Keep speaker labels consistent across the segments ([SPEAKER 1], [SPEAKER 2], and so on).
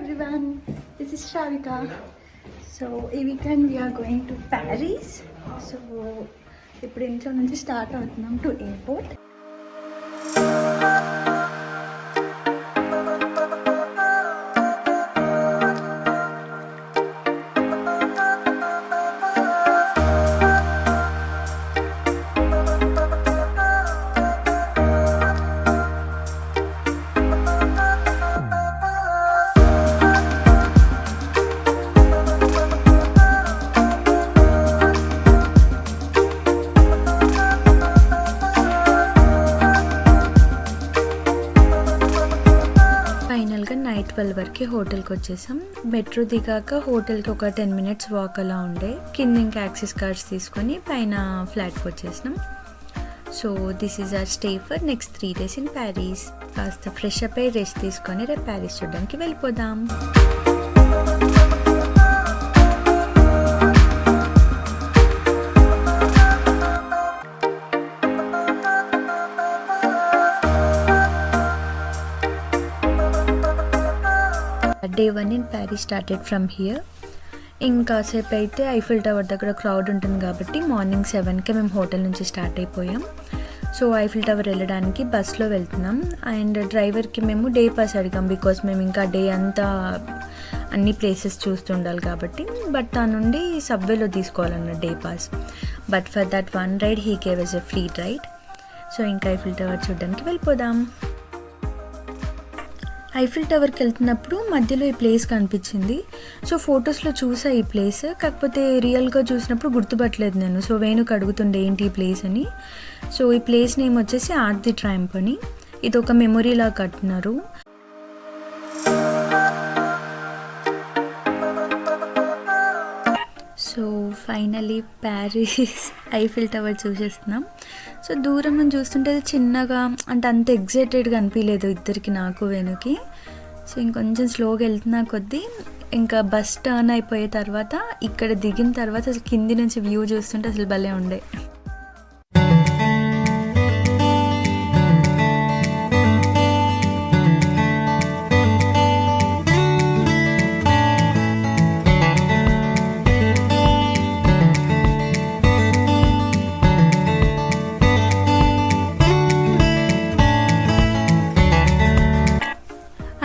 [SPEAKER 1] everyone, this is Shavika. So, this weekend we are going to Paris. So, ఇప్పుడు ఇంట్లో నుంచి start అవుతున్నాం to airport. ఫైనల్గా night 12 వరకు హోటల్కి వచ్చేసాం. మెట్రో దిగాక హోటల్కి ఒక 10 minutes వాక్ అలా ఉండే. కింద ఇంకా యాక్సెస్ కార్డ్స్ తీసుకొని పైన ఫ్లాట్కి వచ్చేసినాం. So this is our stay for next 3 days in Paris. కాస్త ఫ్రెష్ అప్ అయ్యి రెస్ట్ తీసుకొని రేపు ప్యారిస్ చూడడానికి వెళ్ళిపోదాం. Day 1 in Paris started from here. ఇంకాసేపు అయితే ఐఫిల్ టవర్ దగ్గర క్రౌడ్ ఉంటుంది కాబట్టి మార్నింగ్ 7కి మేము హోటల్ నుంచి స్టార్ట్ అయిపోయాం. సో ఐఫిల్ టవర్ వెళ్ళడానికి బస్లో వెళ్తున్నాం. అండ్ డ్రైవర్కి మేము డే పాస్ అడిగాం, బికాస్ మేము ఇంకా డే అంతా అన్ని ప్లేసెస్ చూస్తుండాలి కాబట్టి. బట్ దాని నుండి సబ్వేలో తీసుకోవాలన్న day pass. But for that one ride he gave us a free ride. So ఇంకా ఐఫిల్ టవర్ చూడడానికి వెళ్ళిపోదాం. ఐఫిల్ టవర్కి వెళ్తున్నప్పుడు మధ్యలో ఈ ప్లేస్ కనిపించింది. సో ఫొటోస్లో చూసా ఈ ప్లేస్, కాకపోతే రియల్గా చూసినప్పుడు గుర్తుపట్టలేదు నేను. సో వేణుకు అడుగుతుండే ఏంటి ఈ ప్లేస్ అని. సో ఈ ప్లేస్ నేమ్ వచ్చేసి ఆర్క్ ది ట్రయంఫ్ అని. ఇది ఒక మెమొరీలా కట్టినారు. So finally Paris Eiffel Tower చూసేస్తున్నాం. సో దూరం నుంచి చూస్తుంటే అది చిన్నగా, అంటే అంత ఎగ్జైటెడ్గా అనిపించలేదు ఇద్దరికి, నాకు వేణుకి. సో ఇంకొంచెం స్లోగా వెళ్తున్నా కొద్దీ ఇంకా బస్ టర్న్ అయిపోయే తర్వాత ఇక్కడ దిగిన తర్వాత అసలు కింది నుంచి వ్యూ చూస్తుంటే అసలు భలే ఉండే.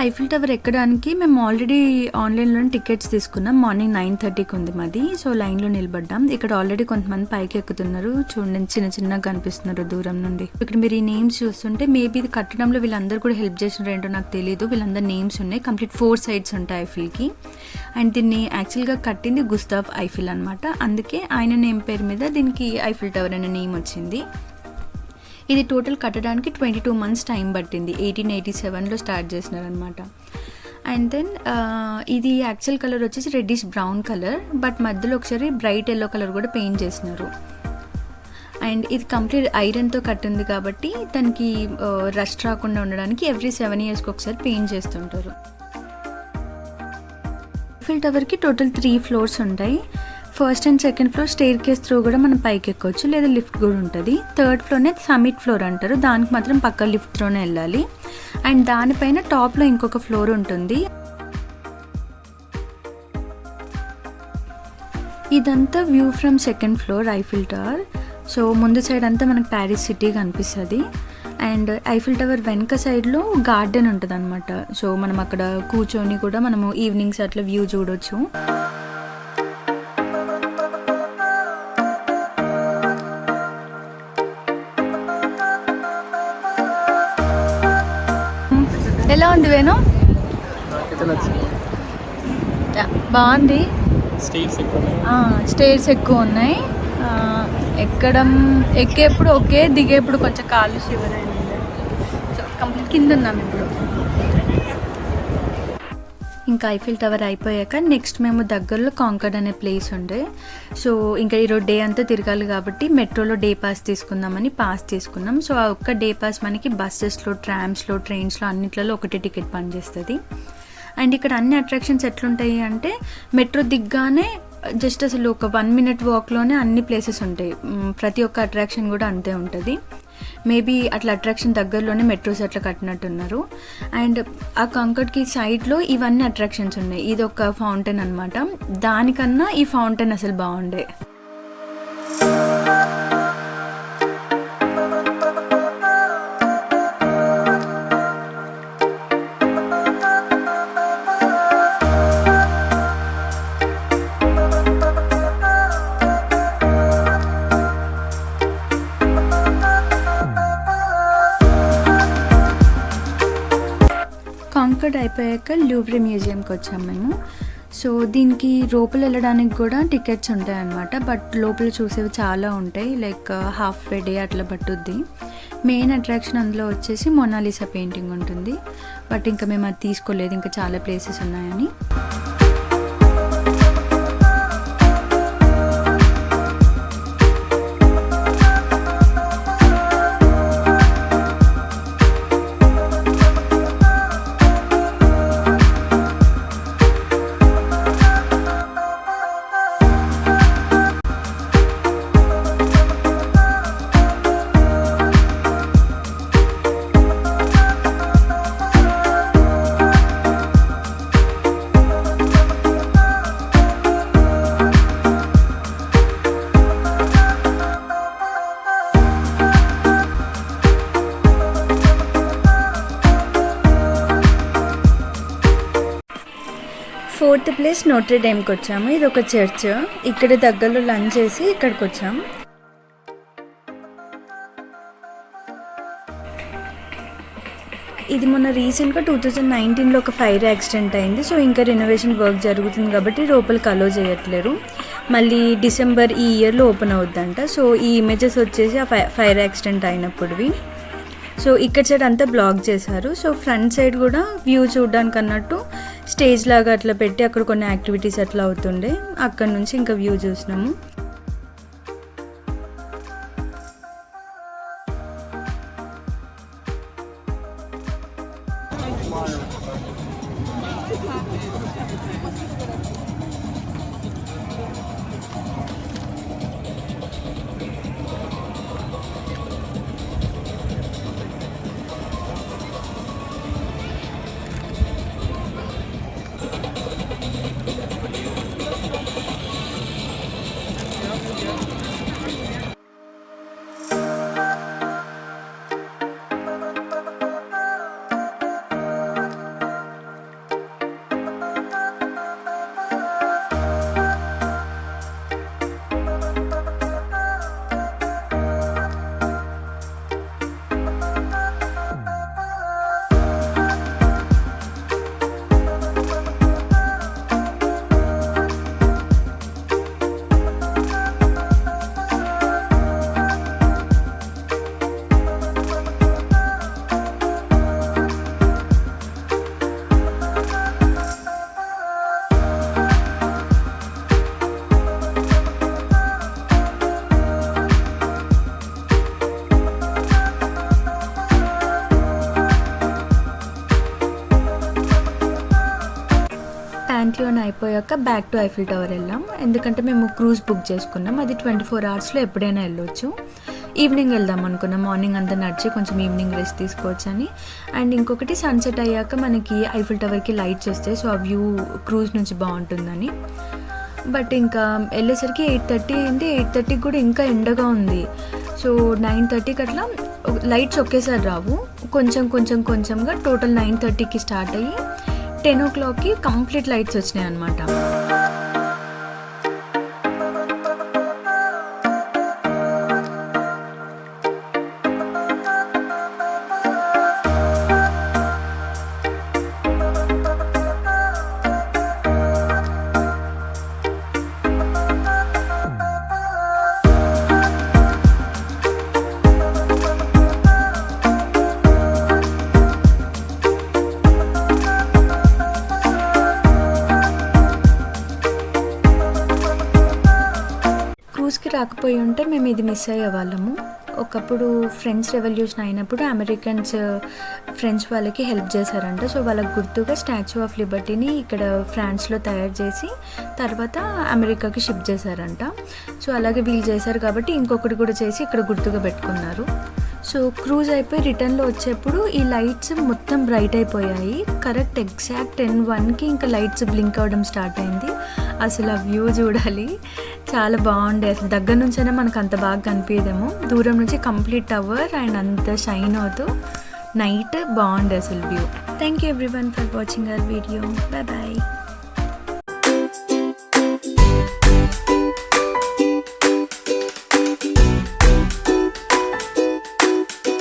[SPEAKER 1] ఐఫిల్ టవర్ ఎక్కడానికి మేము ఆల్రెడీ ఆన్లైన్లో టికెట్స్ తీసుకున్నాం. మార్నింగ్ 9:30కి ఉంది మాది. సో లైన్లో నిలబడ్డాం. ఇక్కడ ఆల్రెడీ కొంతమంది పైకి ఎక్కుతున్నారు. చూడండి చిన్న చిన్నగా కనిపిస్తున్నారు దూరం నుండి. ఇక్కడ మీరు ఈ నేమ్స్ చూస్తుంటే మేబీ ఇది కట్టడంలో వీళ్ళందరూ కూడా హెల్ప్ చేసినారు ఏంటో నాకు తెలియదు. వీళ్ళందరూ నేమ్స్ ఉన్నాయి. కంప్లీట్ 4 sides ఉంటాయి ఐఫిల్కి. అండ్ దీన్ని యాక్చువల్గా కట్టింది గుస్తావ్ ఐఫిల్ అనమాట. అందుకే ఆయన నేమ్ పేరు మీద దీనికి ఐఫిల్ టవర్ అనే నేమ్ వచ్చింది. ఇది టోటల్ కట్టడానికి 22 months టైం పట్టింది. 1887లో స్టార్ట్ చేసినారనమాట. అండ్ దెన్ ఇది యాక్చువల్ కలర్ వచ్చేసి రెడ్డిష్ బ్రౌన్ కలర్, బట్ మధ్యలో ఒకసారి బ్రైట్ ఎల్లో కలర్ కూడా పెయింట్ చేసినారు. అండ్ ఇది కంప్లీట్ ఐరన్తో కట్టింది కాబట్టి దానికి రస్ట్ రాకుండా ఉండడానికి ఎవ్రీ 7 yearsకి ఒకసారి పెయింట్ చేస్తుంటారు. ఐఫిల్ టవర్కి టోటల్ 3 floors ఉంటాయి. First and second floor staircase through కూడా మనం పైకి ఎక్కొచ్చు, లేదా లిఫ్ట్ కూడా ఉంటుంది. థర్డ్ ఫ్లోర్నే సమిట్ ఫ్లోర్ అంటారు. దానికి మాత్రం పక్క లిఫ్ట్ త్రూనే వెళ్ళాలి. అండ్ దానిపైన టాప్లో ఇంకొక ఫ్లోర్ ఉంటుంది. ఇదంతా view from second floor Eiffel tower. So ముందు సైడ్ అంతా మనకు ప్యారిస్ సిటీ కనిపిస్తుంది. అండ్ ఐఫిల్ టవర్ వెనక సైడ్లో గార్డెన్ ఉంటుంది అనమాట. సో మనం అక్కడ కూర్చొని కూడా మనము ఈవినింగ్స్ అట్లా వ్యూ చూడొచ్చు. ఎలా ఉంది వేణు? బాగుంది. స్టేర్స్ ఎక్కువ ఉన్నాయి. ఎక్కేప్పుడు ఓకే, దిగేప్పుడు కొంచెం కాళ్ళు షివర్ అయింది. సో కంప్లీట్ కింద ఉన్నాం ఇప్పుడు. ఇంకా ఐఫిల్ టవర్ అయిపోయాక నెక్స్ట్ మేము దగ్గరలో కాంకర్డ్ అనే ప్లేస్ ఉండే. సో ఇంకా ఈరోజు డే అంతా తిరగాలి కాబట్టి మెట్రోలో డే పాస్ తీసుకుందామని పాస్ తీసుకున్నాం. సో ఆ ఒక్క డే పాస్ మనకి బస్సెస్లో, ట్రామ్స్లో, ట్రైన్స్లో అన్నిట్లలో ఒకటే టికెట్ పనిచేస్తుంది. అండ్ ఇక్కడ అన్ని అట్రాక్షన్స్ ఎట్లుంటాయి అంటే మెట్రో దిగ్గానే జస్ట్ అసలు ఒక 1 minute వాక్లోనే అన్ని ప్లేసెస్ ఉంటాయి. ప్రతి ఒక్క అట్రాక్షన్ కూడా అంతే ఉంటుంది. మేబీ అట్లా అట్రాక్షన్ దగ్గరలోనే మెట్రోస్ అట్లా కట్టినట్టున్నారు. అండ్ ఆ కాంకర్డ్కి సైడ్లో ఇవన్నీ అట్రాక్షన్స్ ఉన్నాయి. ఇది ఒక ఫౌంటైన్ అనమాట. దానికన్నా ఈ ఫౌంటైన్ అసలు బాగుండే. కాంకర్డ్ అయిపోయాక లూవ్రే మ్యూజియంకి వచ్చాం మేము. సో దీనికి లోపల వెళ్ళడానికి కూడా టికెట్స్ ఉంటాయి అన్నమాట. బట్ లోపల చూసేవి చాలా ఉంటాయి, లైక్ హాఫ్ ఏ డే అట్లా పట్టుద్ది. మెయిన్ అట్రాక్షన్ అందులో వచ్చేసి మొనాలిసా పెయింటింగ్ ఉంటుంది. బట్ ఇంకా మేము అది తీసుకోలేదు, ఇంకా చాలా ప్లేసెస్ ఉన్నాయని. ఫోర్త్ ప్లేస్ నోట్రే డేమ్కి వచ్చాము. ఇది ఒక చర్చ్. ఇక్కడ దగ్గరలో లంచ్ చేసి ఇక్కడికి వచ్చాం. ఇది మొన్న రీసెంట్గా 2019లో ఒక ఫైర్ యాక్సిడెంట్ అయింది. సో ఇంకా రెనోవేషన్ వర్క్ జరుగుతుంది కాబట్టి లోపలికి అలో చేయట్లేరు. మళ్ళీ డిసెంబర్ ఈ ఇయర్లో ఓపెన్ అవుద్దంట. సో ఈ ఇమేజెస్ వచ్చేసి ఆ ఫైర్ యాక్సిడెంట్ అయినప్పుడువి. సో ఇక్కడ సైడ్ అంతా బ్లాక్ చేశారు. సో ఫ్రంట్ సైడ్ కూడా వ్యూ చూడడానికి అన్నట్టు స్టేజ్ లాగా అట్లా పెట్టి అక్కడ కొన్ని యాక్టివిటీస్ అట్లా అవుతుండే. అక్కడ నుంచి ఇంకా వ్యూ చూసినాము. ప్యాంథియోన్ అయిపోయాక బ్యాక్ టు ఐఫిల్ టవర్ వెళ్ళాం. ఎందుకంటే మేము క్రూజ్ బుక్ చేసుకున్నాం. అది 24 అవర్స్లో ఎప్పుడైనా వెళ్ళొచ్చు. ఈవినింగ్ వెళ్దాం అనుకున్నాం. మార్నింగ్ అంతా నడిచి కొంచెం ఈవినింగ్ రెస్ట్ తీసుకోవచ్చు అని. అండ్ ఇంకొకటి సన్సెట్ అయ్యాక మనకి ఐఫిల్ టవర్కి లైట్స్ వస్తాయి. సో ఆ వ్యూ క్రూజ్ నుంచి బాగుంటుందని. బట్ ఇంకా వెళ్ళేసరికి 8:30 అయింది. 8:30కి కూడా ఇంకా ఎండగా ఉంది. సో 9:30కి అట్లా లైట్స్ ఒకేసారి రావు, కొంచెంగా టోటల్ 9:30కి స్టార్ట్ అయ్యి 10 o'clockకి కంప్లీట్ లైట్స్ వచ్చినాయి అన్నమాట. క్రూజ్కి రాకపోయి ఉంటే మేము ఇది మిస్ అయ్యేవాళ్ళము. ఒకప్పుడు ఫ్రెంచ్ రెవల్యూషన్ అయినప్పుడు అమెరికన్స్ ఫ్రెంచ్ వాళ్ళకి హెల్ప్ చేశారంట. సో వాళ్ళకి గుర్తుగా స్టాచ్యూ ఆఫ్ లిబర్టీని ఇక్కడ ఫ్రాన్స్లో తయారు చేసి తర్వాత అమెరికాకి షిప్ చేశారంట. సో అలాగే వీళ్ళు చేశారు కాబట్టి ఇంకొకటి కూడా చేసి ఇక్కడ గుర్తుగా పెట్టుకున్నారు. సో క్రూజ్ అయిపోయి రిటర్న్లో వచ్చేప్పుడు ఈ లైట్స్ మొత్తం బ్రైట్ అయిపోయాయి. కరెక్ట్ ఎగ్జాక్ట్ 10:01కి ఇంకా లైట్స్ బ్లింక్ అవ్వడం స్టార్ట్ అయింది. అసలు ఆ వ్యూ చూడాలి, చాలా బాగుండే. అసలు దగ్గర నుంచైనా మనకు అంత బాగా కనిపించదేమో, దూరం నుంచి కంప్లీట్ టవర్ అండ్ అంత షైన్ అవుతూ నైట్ బాగుండే అసలు view. Thank you everyone for watching our video. Bye bye.